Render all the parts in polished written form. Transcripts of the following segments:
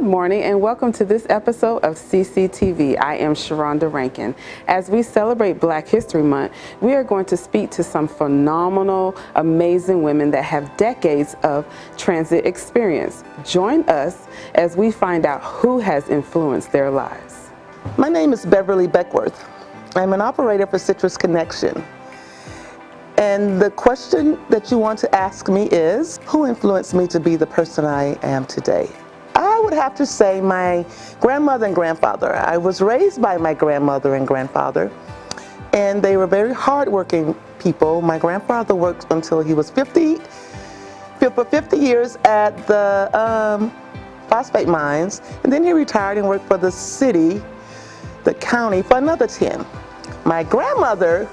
morning and welcome to this episode of Cctv. I am Sharonda Rankin. As we celebrate Black History Month, we are going to speak to some phenomenal, amazing women that have decades of transit experience. Join us as we find out who has influenced their lives. My name is Beverly Beckworth. I'm an operator for Citrus Connection. And the question that you want to ask me is, who influenced me to be the person I am today? I would have to say my grandmother and grandfather. I was raised by my grandmother and grandfather, and they were very hardworking people. My grandfather worked until he was 50 years at the phosphate mines, and then he retired and worked for the city, the county, for another 10. My grandmother,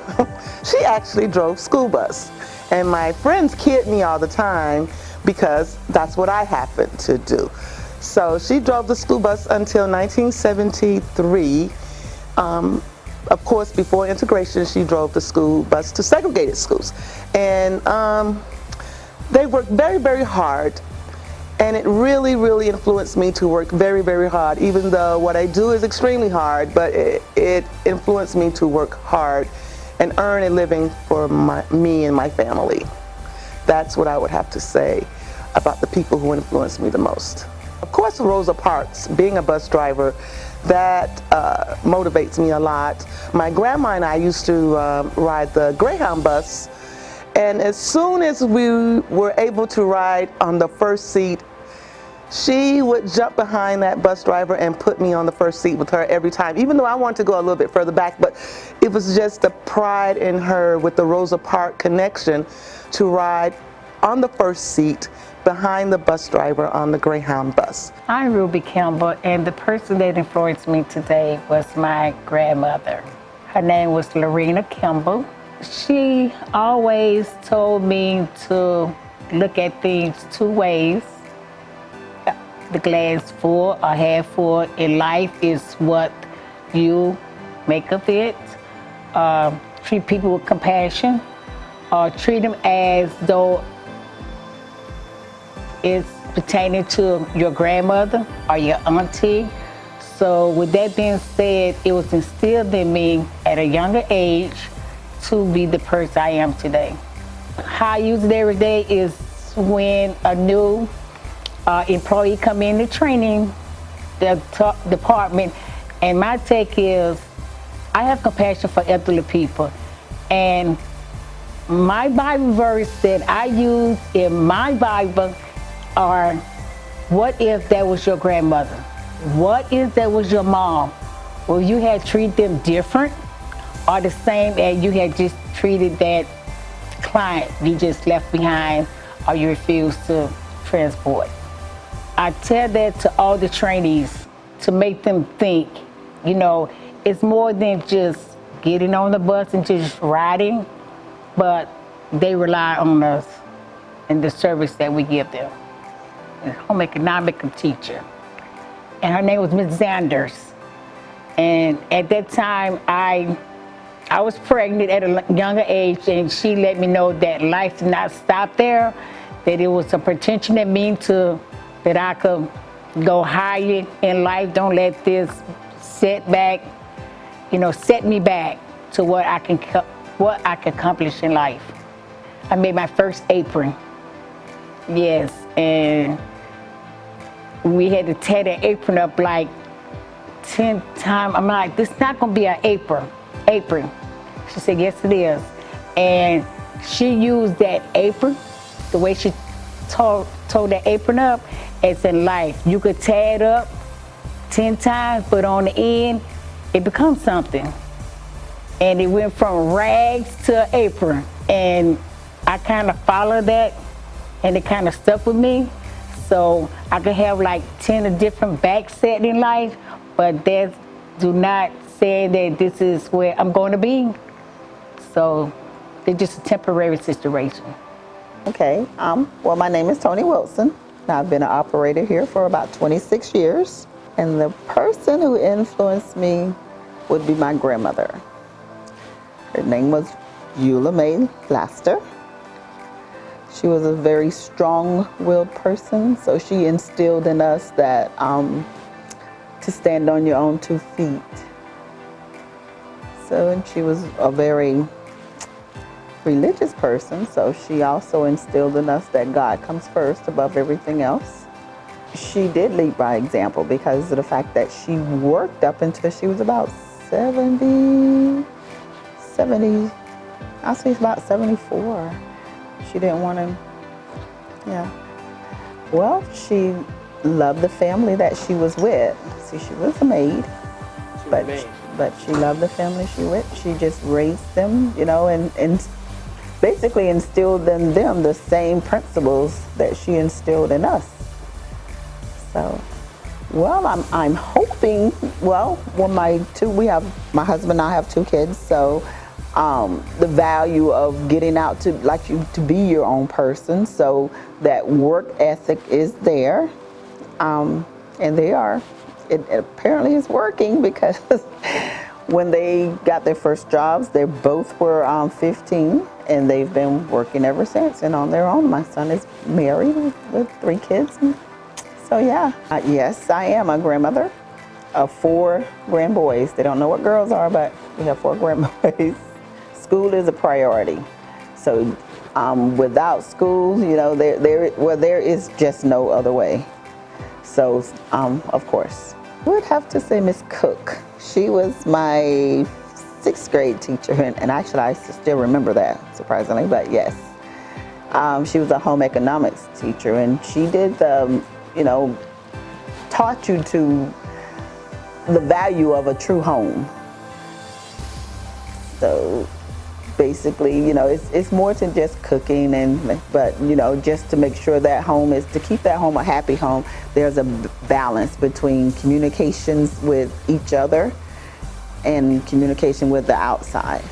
she actually drove school bus, and my friends kid me all the time because that's what I happened to do. So she drove the school bus until 1973. Of course, before integration, she drove the school bus to segregated schools. And they worked very, very hard. And it really, really influenced me to work very, very hard, even though what I do is extremely hard, but it influenced me to work hard and earn a living for me and my family. That's what I would have to say about the people who influenced me the most. Of course, Rosa Parks, being a bus driver, that motivates me a lot. My grandma and I used to ride the Greyhound bus, and as soon as we were able to ride on the first seat, she would jump behind that bus driver and put me on the first seat with her every time, even though I wanted to go a little bit further back, but it was just the pride in her with the Rosa Parks connection to ride on the first seat behind the bus driver on the Greyhound bus. I'm Ruby Campbell, and the person that influenced me today was my grandmother. Her name was Lorena Campbell. She always told me to look at things two ways. The glass full or half full in life is what you make of it. Treat people with compassion, or treat them as though it's pertaining to your grandmother or your auntie. So with that being said, it was instilled in me at a younger age to be the person I am today. How I use it every day is when a new employee come in the training department, and my take is I have compassion for elderly people, and my Bible verse that I use in my Bible are, what if that was your grandmother? What if that was your mom? Will you have treated them different or the same as you had just treated that client you just left behind or you refused to transport? I tell that to all the trainees to make them think, you know, it's more than just getting on the bus and just riding, but they rely on us and the service that we give them. A home economic teacher, and her name was Ms. Zanders. And at that time, I was pregnant at a younger age, and she let me know that life did not stop there, that it was a potential in me that I could go higher in life. Don't let this setback, set me back to what I can accomplish in life. I made my first apron. Yes, and we had to tear the apron up like 10 times. I'm like, this is not gonna be an apron. She said, yes it is. And she used that apron, the way she tore that apron up, as in life. You could tear it up 10 times, but on the end, it becomes something. And it went from rags to an apron. And I kind of followed that, and it kind of stuck with me. So I could have like 10 different back set in life, but that do not say that this is where I'm going to be. So it's just a temporary situation. Okay, well, my name is Tony Wilson. I've been an operator here for about 26 years. And the person who influenced me would be my grandmother. Her name was Eula Mae Laster. She was a very strong-willed person, so she instilled in us that to stand on your own 2 feet. So, and she was a very religious person, so she also instilled in us that God comes first above everything else. She did lead by example because of the fact that she worked up until she was about 70, I'll say it's about 74. She didn't want to, yeah. Well, she loved the family that she was with. See, she was a maid, but she loved the family she with. She just raised them, you know, and basically instilled in them the same principles that she instilled in us. So, well, I'm hoping, well, when my husband and I have 2 kids, so the value of getting out to, like you, to be your own person, so that work ethic is there, and it apparently is working because when they got their first jobs, they both were 15, and they've been working ever since and on their own. My son is married with 3 kids. So yeah, yes, I am a grandmother of 4 grandboys. They don't know what girls are, but we have 4 grandboys. School is a priority. So without school, you know, there is just no other way. So of course, I would have to say Miss Cook. She was my 6th grade teacher, and actually I still remember that, surprisingly, but yes. She was a home economics teacher, and she did you know, taught you to the value of a true home. So basically, you know, it's more than just cooking, but you know, just to make sure that home is, to keep that home a happy home, there's a balance between communications with each other and communication with the outside.